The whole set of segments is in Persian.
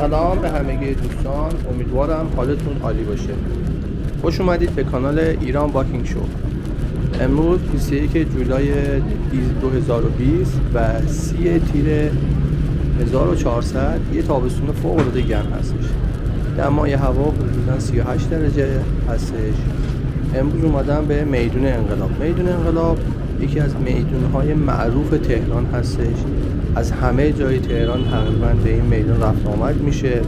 سلام به همگی دوستان، امیدوارم حالتون عالی باشه. خوش اومدید به کانال ایران باکینگ شو. امروز 21 جولای 2020 و 30 تیر 1400 یه تابستون فوق العاده گرم هستش. دمای هوا حدوداً 38 درجه هستش. امروز اومدم به میدون انقلاب. میدون انقلاب یکی از میدون‌های معروف تهران هستش. از همه جای تهران تقریبا به این میدون رفت آمد میشه.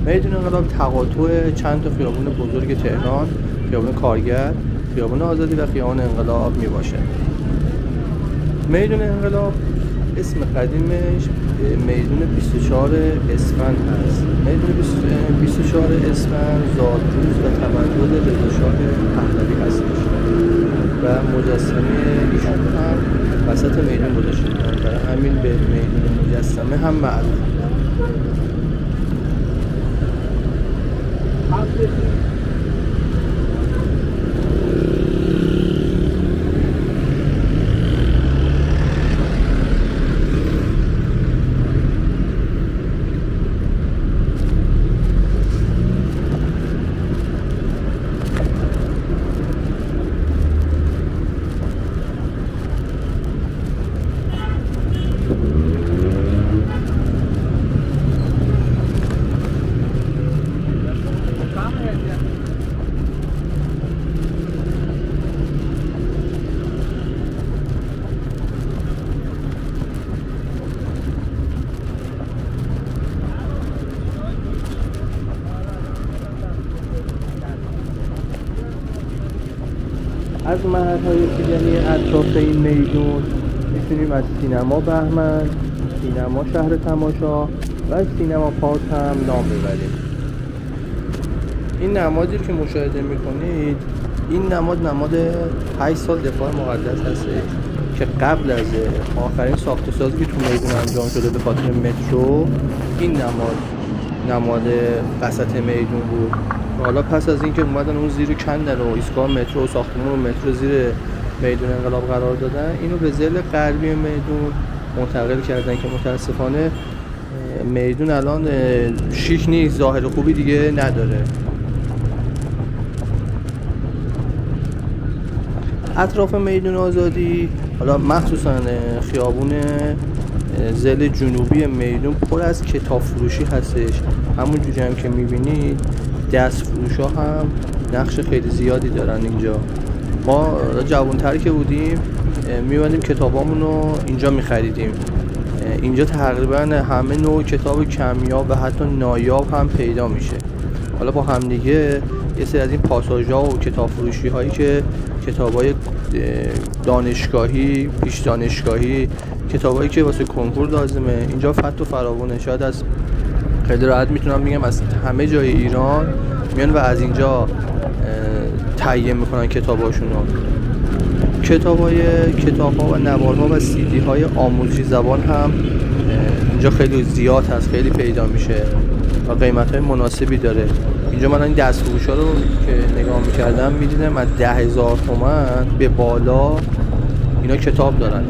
میدون انقلاب تقاطع چند تا خیابون بزرگ تهران، خیابون کارگر، خیابون آزادی و خیابان انقلاب میباشه. میدون انقلاب اسم قدیمش میدون 24 اسفند هست. میدون 24 اسفند زادروز و تولد رضاشاه پهلوی هستش و مجسمه ایشون هم وسط میدون گذاشته بودن، برای همین به میدون مجسمه هم معروف. از محل‌های دیگری اطراف این میدون میتونیم از سینما بهمن، سینما شهر تماشا و سینما پارک هم نام ببریم. این نمادی که مشاهده میکنید، این نماد 8 سال دفاع مقدس هست که قبل از آخرین ساخت و سازی که تو میدون انجام شده به خاطر مترو، این نماد وسط میدون بود. حالا پس از اینکه اومدن اون زیر کندن و ایستگاه مترو و ساختمان مترو زیر میدون انقلاب قرار دادن، اینو به ضلع غربی میدون منتقل کردن که متاسفانه میدون الان شیک نیست، ظاهر خوبی دیگه نداره. اطراف میدون آزادی، حالا مخصوصا خیابون ضلع جنوبی میدون پر از کتاب فروشی هستش. همون جوری هم که میبینید دست فروشا هم نقش خیلی زیادی دارن اینجا. ما جوان‌تر که بودیم می‌بردیم کتابامون رو اینجا می‌خریدیم. اینجا تقریبا همه نوع کتاب کمیاب و حتی نایاب هم پیدا میشه. حالا با همدیگه یه سری از این پاساژها و کتاب فروشی هایی که کتابای دانشگاهی، پیش دانشگاهی، کتابایی که واسه کنکور لازمه، اینجا فت و فراوونه. شاید از خیلی راحت میتونم بگم از همه جای ایران میان و از اینجا تهیه میکنن کتاباشونو. کتاب‌ها و نوارها و CD های آموزشی زبان هم اینجا خیلی زیاد هست، خیلی پیدا میشه و قیمت‌های مناسبی داره. اینجا من این دستفروشا رو که نگاه میکردم میدیدم از 10,000 تومان به بالا اینا کتاب دارن.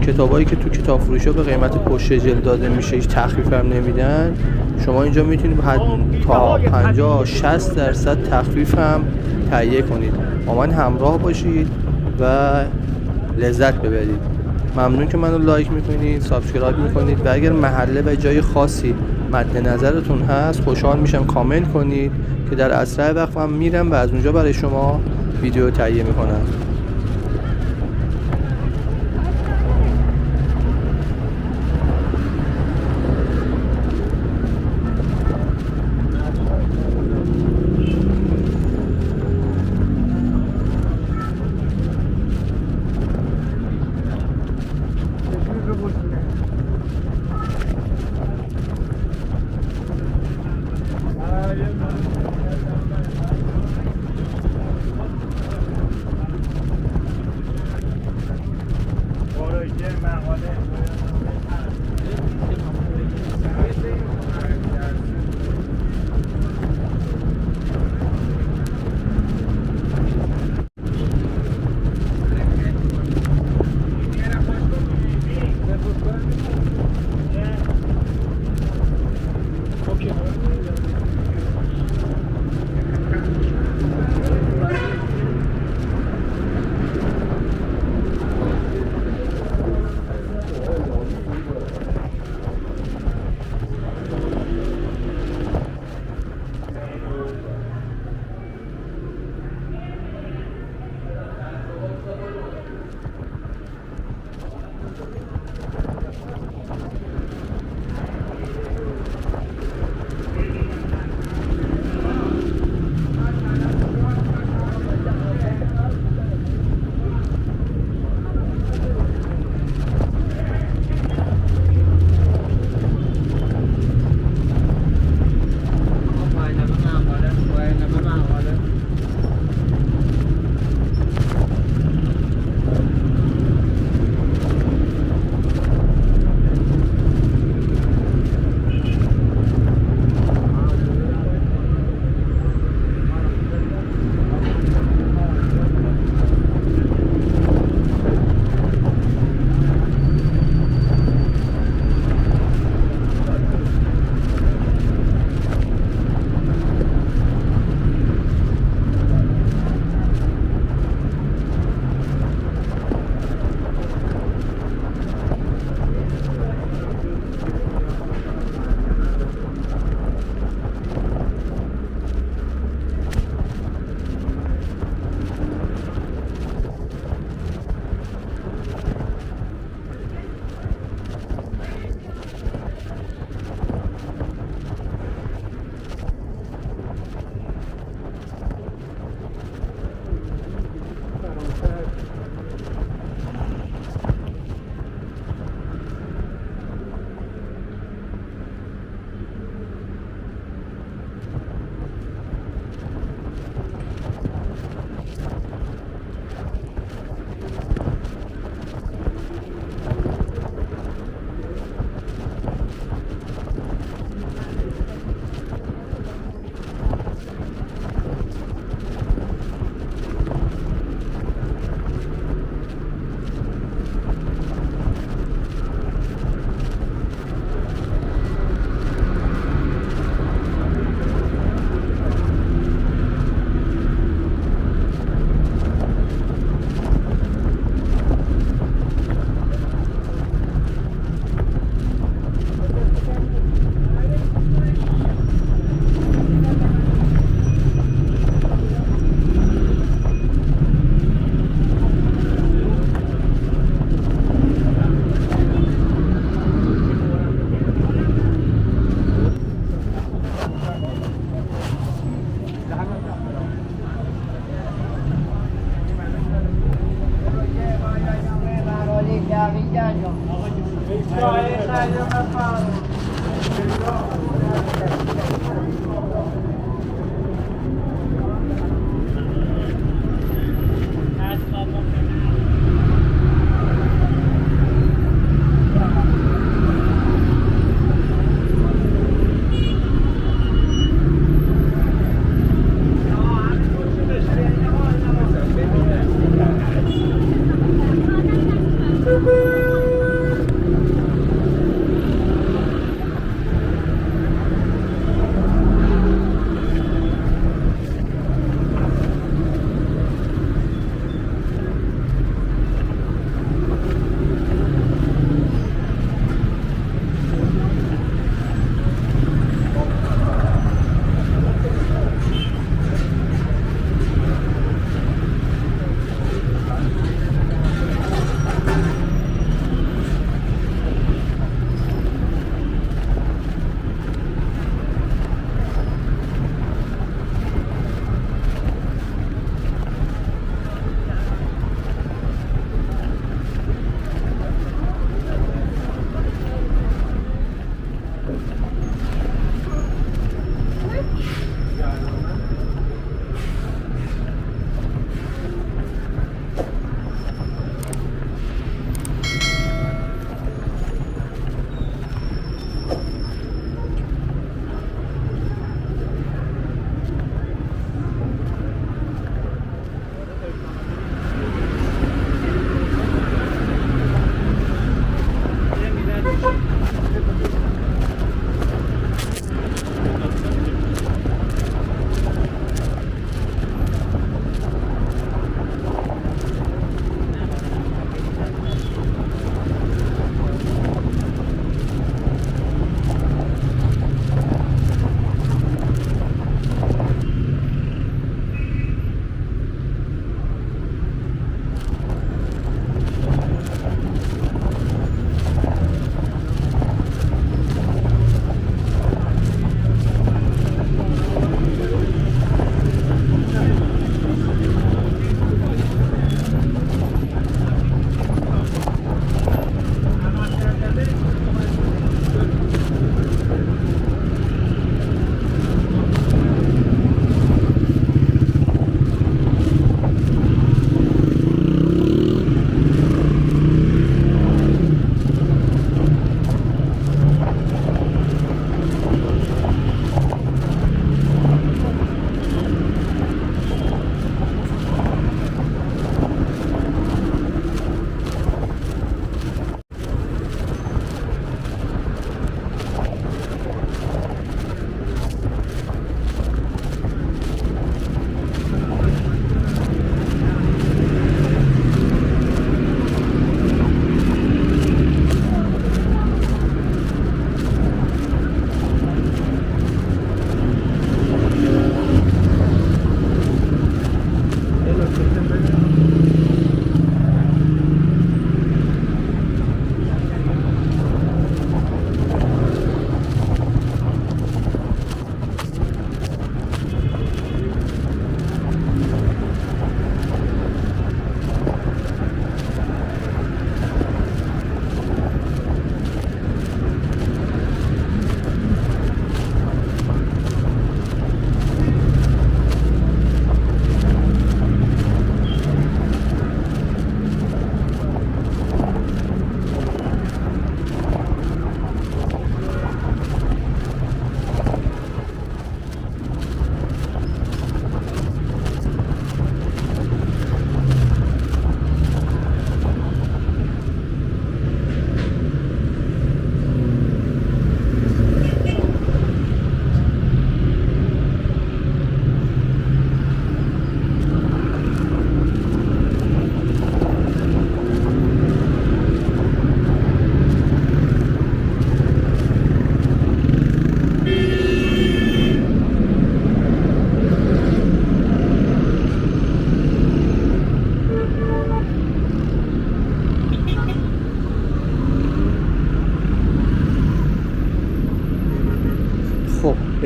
کتابایی که تو کتاب فروشا به قیمت پشت جلد داده میشه، هیچ تخفیف هم نمیدن. شما اینجا میتونید تا 50-60% تخفیف هم تهیه کنید. با من همراه باشید و لذت ببرید. ممنون که منو لایک میکنید، سابسکرایب میکنید و اگر محله و جای خاصی مد نظرتون هست خوشحال میشم کامنت کنید که در اسرع وقت من میرم و از اونجا برای شما ویدیو تهیه میکنم.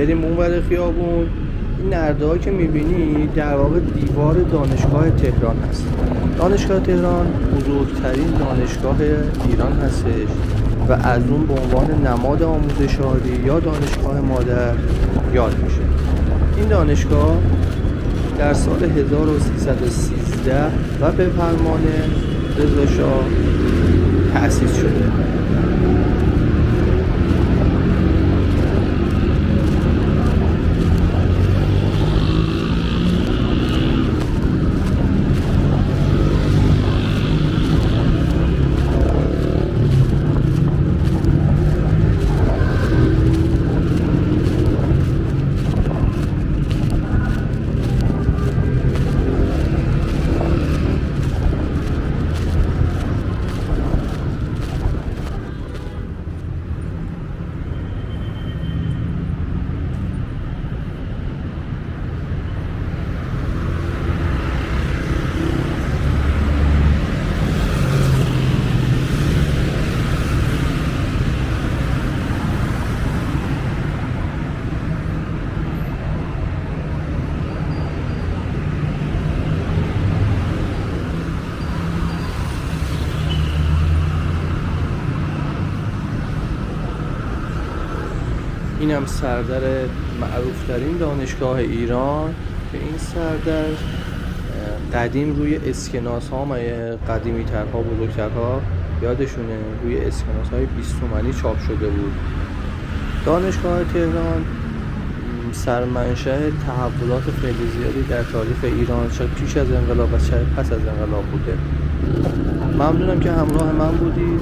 بریم اونور خیابون. این نرده ها که میبینی در واقع دیوار دانشگاه تهران هست. دانشگاه تهران بزرگترین دانشگاه ایران هستش و از اون به عنوان نماد آموزشاری یا دانشگاه مادر یاد میشه. این دانشگاه در سال 1313 و به فرمان رضا شاه تأسیس شده. اینم سردر معروفترین دانشگاه ایران که این سردر قدیم روی اسکناس ها قدیمی ترها بزرگترها یادشونه روی اسکناس های 20 تومانی چاپ شده بود. دانشگاه تهران سرمنشأ تحولات خیلی زیادی در تاریخ ایران چه پیش از انقلاب و چه پس از انقلاب بوده. ممنونم که همراه من بودید.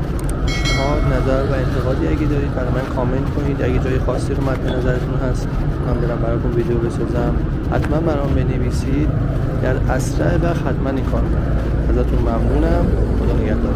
پیشنهاد، نظر و انتقادی اگه دارید برای من کامنت کنید. اگه جای خاصی رو مد نظرتون هست من برم براتون ویدیو بسازم حتما برام بنویسید. در اسرع وقت حتما این کار کنم. ازتون ممنونم. خدا نگهدار.